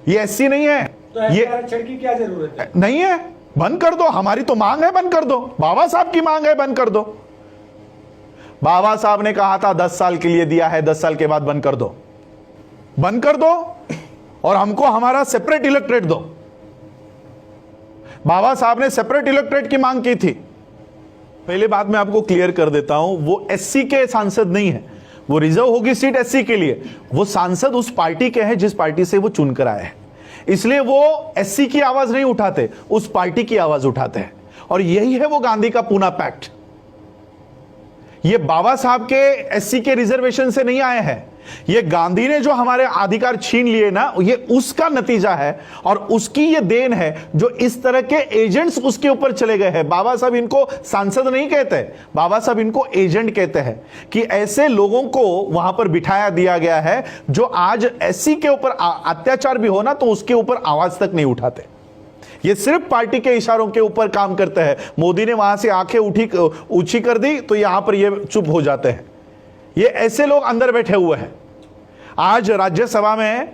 ये एससी नहीं है। तो ये आरक्षण की क्या जरूरत है? नहीं है, बंद कर दो। हमारी तो मांग है, बंद कर दो। बाबा साहब की मांग है, बंद कर दो। बाबा साहब ने कहा था 10 साल के लिए दिया है, 10 साल के बाद बंद कर दो, बंद कर दो और हमको हमारा सेपरेट इलेक्ट्रेट दो। बाबा साहब ने सेपरेट इलेक्ट्रेट की मांग की थी। पहले बात मैं आपको क्लियर कर देता हूं, वो एससी के सांसद नहीं है, वो रिजर्व होगी सीट एससी के लिए। वो सांसद उस पार्टी के हैं जिस पार्टी से वो चुनकर आए हैं, इसलिए वो एससी की आवाज नहीं उठाते, उस पार्टी की आवाज उठाते हैं। और यही है वो गांधी का पूना पैक्ट। ये बाबा साहब के एससी के रिजर्वेशन से नहीं आए हैं, ये गांधी ने जो हमारे अधिकार छीन लिए ना, ये उसका नतीजा है और उसकी ये देन है जो इस तरह के एजेंट्स उसके ऊपर चले गए हैं। बाबा साहब इनको सांसद नहीं कहते, बाबा साहब इनको एजेंट कहते हैं कि ऐसे लोगों को वहां पर बिठाया दिया गया है जो आज एससी के ऊपर अत्याचार भी हो ना तो उसके ऊपर आवाज तक नहीं उठाते। ये सिर्फ पार्टी के इशारों के ऊपर काम करते हैं। मोदी ने वहां से आंखें ऊंची कर दी तो यहां पर ये चुप हो जाते हैं। ये ऐसे लोग अंदर बैठे हुए हैं। आज राज्यसभा में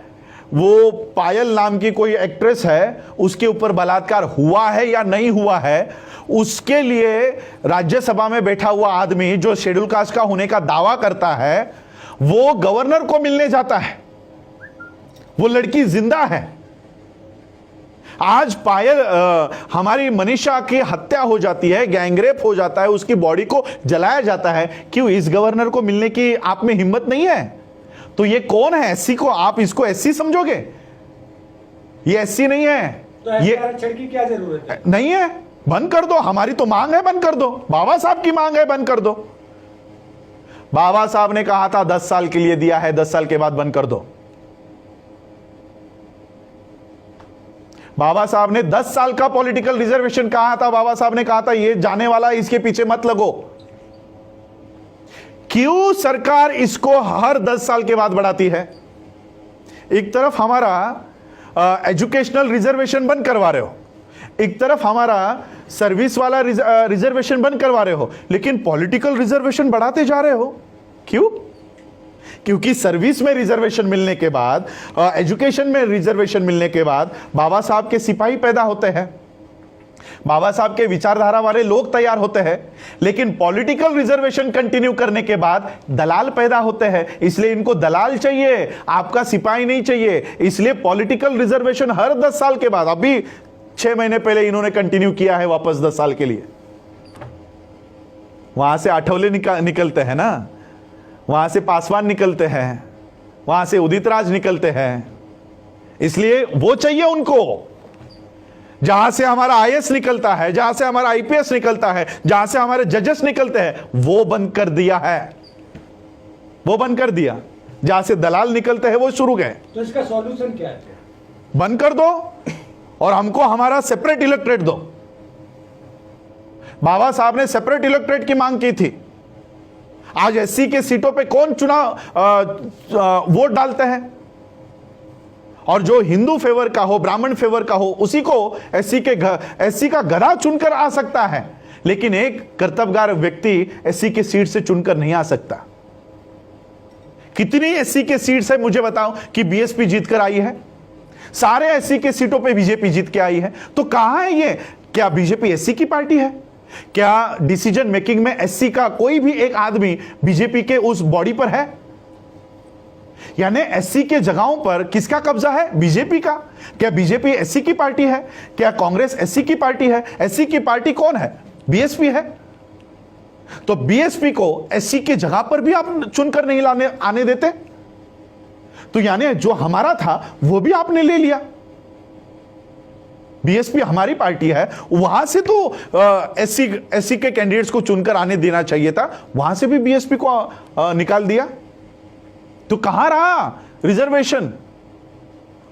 वो पायल नाम की कोई एक्ट्रेस है, उसके ऊपर बलात्कार हुआ है या नहीं हुआ है, उसके लिए राज्यसभा में बैठा हुआ आदमी जो शेड्यूल कास्ट का होने का दावा करता है, वो गवर्नर को मिलने जाता है। वो लड़की जिंदा है। आज पायल हमारी मनीषा की हत्या हो जाती है, गैंगरेप हो जाता है, उसकी बॉडी को जलाया जाता है। क्यों? इस गवर्नर को मिलने की आप में हिम्मत नहीं है? तो ये कौन है? एससी को आप इसको एससी समझोगे? ये एससी नहीं है। तो ये आरक्षण की क्या जरूरत है? नहीं है, बंद कर दो। हमारी तो मांग है, बंद कर दो। बाबा साहब की मांग है, बंद कर दो। बाबा साहब ने कहा था 10 साल के लिए दिया है, 10 साल के बाद बंद कर दो। बाबा साहब ने 10 साल का पॉलिटिकल रिजर्वेशन कहा था। बाबा साहब ने कहा था ये जाने वाला, इसके पीछे मत लगो। क्यों सरकार इसको हर 10 साल के बाद बढ़ाती है? एक तरफ हमारा एजुकेशनल रिजर्वेशन बंद करवा रहे हो, एक तरफ हमारा सर्विस वाला रिजर्वेशन बंद करवा रहे हो, लेकिन पॉलिटिकल रिजर्वेशन बढ़ाते जा रहे हो। क्यों? क्योंकि सर्विस में रिजर्वेशन मिलने के बाद, एजुकेशन में रिजर्वेशन मिलने के बाद बाबा साहब के सिपाही पैदा होते हैं, बाबा साहब के विचारधारा वाले लोग तैयार होते हैं। लेकिन पॉलिटिकल रिजर्वेशन कंटिन्यू करने के बाद दलाल पैदा होते हैं, इसलिए इनको दलाल चाहिए, आपका सिपाही नहीं चाहिए। इसलिए पॉलिटिकल रिजर्वेशन हर 10 साल के बाद, अभी 6 महीने पहले इन्होंने कंटिन्यू किया है वापस 10 साल के लिए। वहां से आठवले निकलते हैं ना, वहां से पासवान निकलते हैं, वहां से उदित राज निकलते हैं, इसलिए वो चाहिए उनको। जहां से हमारा आईएएस निकलता है, जहां से हमारा आईपीएस निकलता है, जहां से हमारे जजेस निकलते हैं, वो बंद कर दिया है, वो बंद कर दिया। जहां से दलाल निकलते हैं वो शुरू गए। तो इसका सॉल्यूशन क्या है? बंद कर दो और हमको हमारा सेपरेट इलेक्ट्रेट दो। बाबा साहब ने सेपरेट इलेक्ट्रेट की मांग की थी। आज एससी के सीटों पे कौन चुनाव वोट डालते हैं? और जो हिंदू फेवर का हो, ब्राह्मण फेवर का हो, उसी को एससी का गधा चुनकर आ सकता है, लेकिन एक कर्तव्यगार व्यक्ति एससी के सीट से चुनकर नहीं आ सकता। कितनी एससी के सीट्स है मुझे बताओ कि बीएसपी जीतकर आई है? सारे एससी के सीटों पे बीजेपी जीत के आई है। तो कहां है ये? क्या बीजेपी एससी की पार्टी है? क्या डिसीजन मेकिंग में एससी का कोई भी एक आदमी बीजेपी के उस बॉडी पर है? यानी एससी के जगहों पर किसका कब्जा है? बीजेपी का। क्या बीजेपी एससी की पार्टी है? क्या कांग्रेस एससी की पार्टी है? एससी की पार्टी कौन है? बीएसपी है। तो बीएसपी को एससी की जगह पर भी आप चुनकर नहीं आने देते, तो यानी जो हमारा था वो भी आपने ले लिया। बीएसपी हमारी पार्टी है, वहां से तो एससी के कैंडिडेट्स को चुनकर आने देना चाहिए था, वहां से भी बीएसपी को निकाल दिया। तो कहां रहा रिजर्वेशन?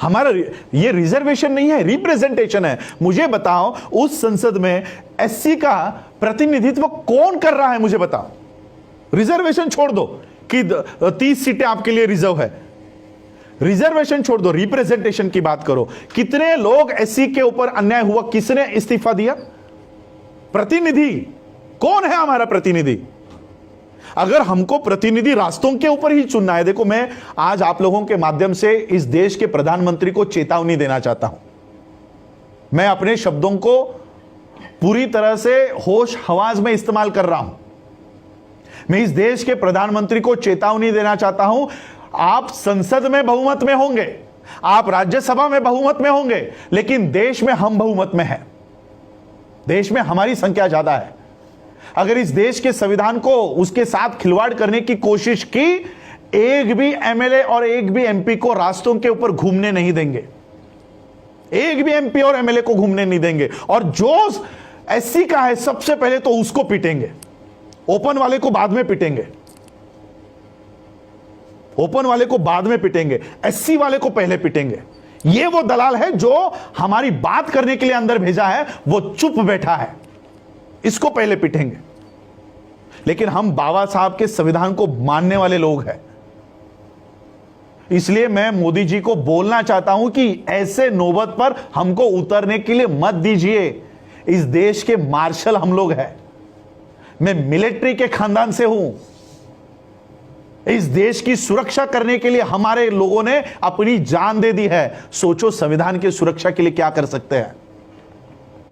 हमारा ये रिजर्वेशन नहीं है, रिप्रेजेंटेशन है। मुझे बताओ उस संसद में एससी का प्रतिनिधित्व कौन कर रहा है? मुझे बताओ। रिजर्वेशन छोड़ दो कि 30 सीटें आपके लिए रिजर्व है, रिजर्वेशन छोड़ दो, रिप्रेजेंटेशन की बात करो। कितने लोग एससी के ऊपर अन्याय हुआ, किसने इस्तीफा दिया? प्रतिनिधि कौन है? हमारा प्रतिनिधि। अगर हमको प्रतिनिधि रास्तों के ऊपर ही चुनना है, देखो मैं आज आप लोगों के माध्यम से इस देश के प्रधानमंत्री को चेतावनी देना चाहता हूं। मैं अपने शब्दों को पूरी तरह से होश हवास में इस्तेमाल कर रहा हूं। मैं इस देश के प्रधानमंत्री को चेतावनी देना चाहता हूं, आप संसद में बहुमत में होंगे, आप राज्यसभा में बहुमत में होंगे, लेकिन देश में हम बहुमत में हैं। देश में हमारी संख्या ज्यादा है। अगर इस देश के संविधान को उसके साथ खिलवाड़ करने की कोशिश की, एक भी एमएलए और एक भी एमपी को रास्तों के ऊपर घूमने नहीं देंगे। एक भी एमपी और एमएलए को घूमने नहीं देंगे। और जो एससी का है सबसे पहले तो उसको पीटेंगे, ओपन वाले को बाद में पीटेंगे, ओपन वाले को बाद में पीटेंगे, एससी वाले को पहले पीटेंगे। ये वो दलाल है जो हमारी बात करने के लिए अंदर भेजा है, वो चुप बैठा है, इसको पहले पीटेंगे। लेकिन हम बाबा साहब के संविधान को मानने वाले लोग हैं, इसलिए मैं मोदी जी को बोलना चाहता हूं कि ऐसे नौबत पर हमको उतरने के लिए मत दीजिए। इस देश के मार्शल हम लोग हैं, मैं मिलिट्री के खानदान से हूं। इस देश की सुरक्षा करने के लिए हमारे लोगों ने अपनी जान दे दी है। सोचो संविधान की सुरक्षा के लिए क्या कर सकते हैं।